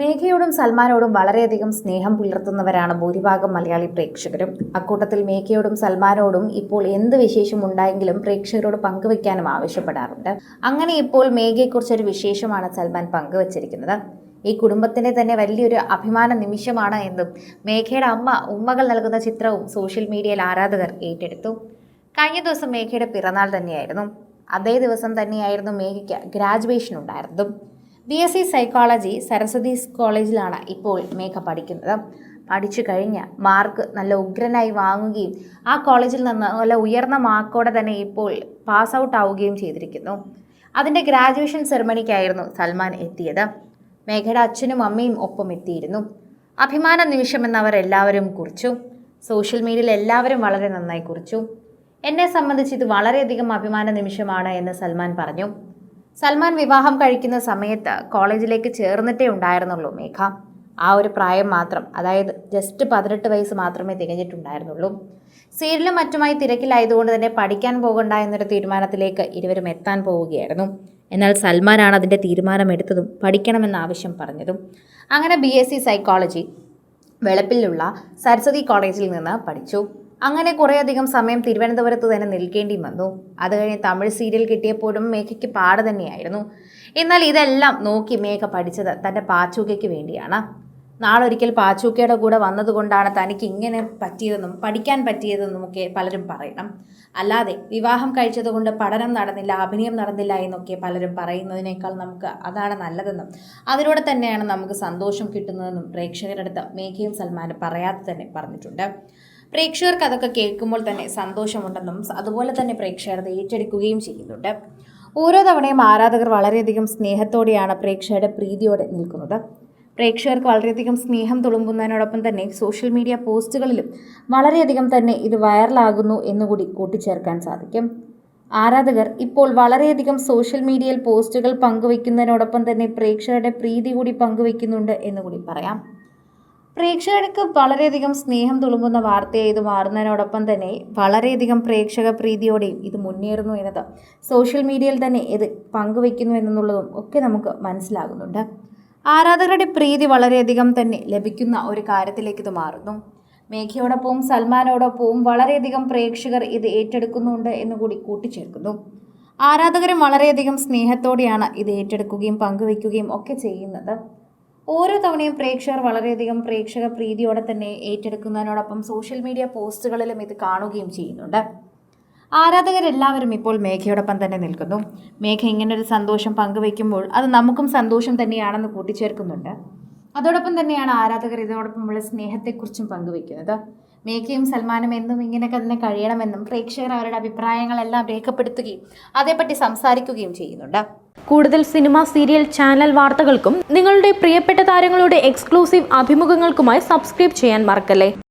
മേഘയോടും സൽമാനോടും വളരെയധികം സ്നേഹം പുലർത്തുന്നവരാണ് ഭൂരിഭാഗം മലയാളി പ്രേക്ഷകരും. അക്കൂട്ടത്തിൽ മേഘയോടും സൽമാനോടും ഇപ്പോൾ എന്ത് വിശേഷം ഉണ്ടായെങ്കിലും പ്രേക്ഷകരോട് പങ്കുവെക്കാനും ആവശ്യപ്പെടാറുണ്ട്. അങ്ങനെ ഇപ്പോൾ മേഘയെക്കുറിച്ചൊരു വിശേഷമാണ് സൽമാൻ പങ്കുവച്ചിരിക്കുന്നത്. ഈ കുടുംബത്തിന്റെ തന്നെ വലിയൊരു അഭിമാന നിമിഷമാണ് എന്നും മേഘയുടെ ഉമ്മകൾ നൽകുന്ന ചിത്രവും സോഷ്യൽ മീഡിയയിൽ ആരാധകർ ഏറ്റെടുത്തു. കഴിഞ്ഞ ദിവസം മേഘയുടെ പിറന്നാൾ തന്നെയായിരുന്നു. അതേ ദിവസം തന്നെയായിരുന്നു മേഘയ്ക്ക് ഗ്രാജുവേഷൻ ഉണ്ടായിരുന്നതും. BSc സൈക്കോളജി സരസ്വതി കോളേജിലാണ് ഇപ്പോൾ മേഘ പഠിക്കുന്നത്. പഠിച്ചു കഴിഞ്ഞ് മാർക്ക് നല്ല ഉഗ്രനായി വാങ്ങുകയും ആ കോളേജിൽ നിന്ന് നല്ല ഉയർന്ന മാർക്കോടെ തന്നെ ഇപ്പോൾ പാസ് ഔട്ട് ആവുകയും ചെയ്തിരിക്കുന്നു. അതിൻ്റെ ഗ്രാജുവേഷൻ സെറമണിക്കായിരുന്നു സൽമാൻ എത്തിയത്. മേഘയുടെ അച്ഛനും അമ്മയും ഒപ്പം എത്തിയിരുന്നു. അഭിമാന നിമിഷമെന്ന് അവർ എല്ലാവരും കുറിച്ചു. സോഷ്യൽ മീഡിയയിൽ എല്ലാവരും വളരെ നന്നായി കുറിച്ചു. എന്നെ സംബന്ധിച്ച് ഇത് വളരെയധികം അഭിമാന നിമിഷമാണ് എന്ന് സൽമാൻ പറഞ്ഞു. സൽമാൻ വിവാഹം കഴിക്കുന്ന സമയത്ത് കോളേജിലേക്ക് ചേർന്നിട്ടേ ഉണ്ടായിരുന്നുള്ളൂ മേഘ. ആ ഒരു പ്രായം മാത്രം, അതായത് ജസ്റ്റ് 18 വയസ്സ് മാത്രമേ തികഞ്ഞിട്ടുണ്ടായിരുന്നുള്ളൂ. സീരിയലും മറ്റുമായി തിരക്കിലായതുകൊണ്ട് തന്നെ പഠിക്കാൻ പോകണ്ട എന്നൊരു തീരുമാനത്തിലേക്ക് ഇരുവരും എത്താൻ പോവുകയായിരുന്നു. എന്നാൽ സൽമാനാണ് അതിൻ്റെ തീരുമാനമെടുത്തതും പഠിക്കണമെന്ന ആവശ്യം പറഞ്ഞതും. അങ്ങനെ BSc സൈക്കോളജി വെളുപ്പിലുള്ള സരസ്വതി കോളേജിൽ നിന്ന് പഠിച്ചു. അങ്ങനെ കുറേയധികം സമയം തിരുവനന്തപുരത്ത് തന്നെ നിൽക്കേണ്ടി വന്നു. അത് കഴിഞ്ഞ് തമിഴ് സീരിയൽ കിട്ടിയപ്പോഴും മേഘയ്ക്ക് പാട് തന്നെയായിരുന്നു. എന്നാൽ ഇതെല്ലാം നോക്കി മേഘ പഠിച്ചത് തൻ്റെ പാച്ചൂക്കയ്ക്ക് വേണ്ടിയാണ്. നാളൊരിക്കൽ പാച്ചൂക്കയുടെ കൂടെ വന്നതുകൊണ്ടാണ് തനിക്ക് ഇങ്ങനെ പറ്റിയതെന്നും പഠിക്കാൻ പറ്റിയതെന്നും ഒക്കെ പലരും പറയണം. അല്ലാതെ വിവാഹം കഴിച്ചതുകൊണ്ട് പഠനം നടന്നില്ല, അഭിനയം നടന്നില്ല എന്നൊക്കെ പലരും പറയുന്നതിനേക്കാൾ നമുക്ക് അതാണ് നല്ലതെന്നും അതിലൂടെ തന്നെയാണ് നമുക്ക് സന്തോഷം കിട്ടുന്നതെന്നും പ്രേക്ഷകരുടെ അടുത്ത് മേഘയും സൽമാനും പറയാതെ തന്നെ പറഞ്ഞിട്ടുണ്ട്. പ്രേക്ഷകർക്ക് അതൊക്കെ കേൾക്കുമ്പോൾ തന്നെ സന്തോഷമുണ്ടെന്നും അതുപോലെ തന്നെ പ്രേക്ഷകർ അത് ഏറ്റെടുക്കുകയും ചെയ്യുന്നുണ്ട്. ഓരോ തവണയും ആരാധകർ വളരെയധികം സ്നേഹത്തോടെയാണ് പ്രേക്ഷകരുടെ പ്രീതിയോടെ നിൽക്കുന്നത്. പ്രേക്ഷകർക്ക് വളരെയധികം സ്നേഹം തുളുമ്പുന്നതിനോടൊപ്പം തന്നെ സോഷ്യൽ മീഡിയ പോസ്റ്റുകളിലും വളരെയധികം തന്നെ ഇത് വൈറലാകുന്നു എന്നുകൂടി കൂട്ടിച്ചേർക്കാൻ സാധിക്കും. ആരാധകർ ഇപ്പോൾ വളരെയധികം സോഷ്യൽ മീഡിയയിൽ പോസ്റ്റുകൾ പങ്കുവയ്ക്കുന്നതിനോടൊപ്പം തന്നെ പ്രേക്ഷകരുടെ പ്രീതി കൂടി പങ്കുവയ്ക്കുന്നുണ്ട് എന്നുകൂടി പറയാം. പ്രേക്ഷകർക്ക് വളരെയധികം സ്നേഹം തുളുമ്പുന്ന വാർത്തയായി ഇത് മാറുന്നതിനോടൊപ്പം തന്നെ വളരെയധികം പ്രേക്ഷക പ്രീതിയോടെയും ഇത് മുന്നേറുന്നു എന്നത് സോഷ്യൽ മീഡിയയിൽ തന്നെ ഇത് പങ്കുവയ്ക്കുന്നു എന്നുള്ളതും ഒക്കെ നമുക്ക് മനസ്സിലാകുന്നുണ്ട്. ആരാധകരുടെ പ്രീതി വളരെയധികം തന്നെ ലഭിക്കുന്ന ഒരു കാര്യത്തിലേക്ക് ഇത് മാറുന്നു. മേഘയോടൊപ്പവും സൽമാനോടൊപ്പവും വളരെയധികം പ്രേക്ഷകർ ഇത് ഏറ്റെടുക്കുന്നുണ്ട് എന്നുകൂടി കൂട്ടിച്ചേർക്കുന്നു. ആരാധകരും വളരെയധികം സ്നേഹത്തോടെയാണ് ഇത് ഏറ്റെടുക്കുകയും പങ്കുവയ്ക്കുകയും ഒക്കെ ചെയ്യുന്നത്. ഓരോ തവണയും പ്രേക്ഷകർ വളരെയധികം പ്രേക്ഷക പ്രീതിയോടെ തന്നെ ഏറ്റെടുക്കുന്നതിനോടൊപ്പം സോഷ്യൽ മീഡിയ പോസ്റ്റുകളിലും ഇത് കാണുകയും ചെയ്യുന്നുണ്ട്. ആരാധകരെല്ലാവരും ഇപ്പോൾ മേഘയോടൊപ്പം തന്നെ നിൽക്കുന്നു. മേഘ ഇങ്ങനൊരു സന്തോഷം പങ്കുവയ്ക്കുമ്പോൾ അത് നമുക്കും സന്തോഷം തന്നെയാണെന്ന് കൂട്ടിച്ചേർക്കുന്നുണ്ട്. അതോടൊപ്പം തന്നെയാണ് ആരാധകർ ഇതിനോടൊപ്പമുള്ള സ്നേഹത്തെക്കുറിച്ചും പങ്കുവയ്ക്കുന്നത്. മേഘയും സൽമാനും എന്നും ഇങ്ങനെയൊക്കെ തന്നെ കഴിയണമെന്നും പ്രേക്ഷകർ അവരുടെ അഭിപ്രായങ്ങളെല്ലാം രേഖപ്പെടുത്തുകയും അതേപ്പറ്റി സംസാരിക്കുകയും ചെയ്യുന്നുണ്ട്. കൂടുതൽ സിനിമ, സീരിയൽ, ചാനൽ വാർത്തകൾക്കും നിങ്ങളുടെ പ്രിയപ്പെട്ട താരങ്ങളുടെ എക്സ്ക്ലൂസീവ് അഭിമുഖങ്ങൾക്കുമായി സബ്സ്ക്രൈബ് ചെയ്യാൻ മറക്കല്ലേ.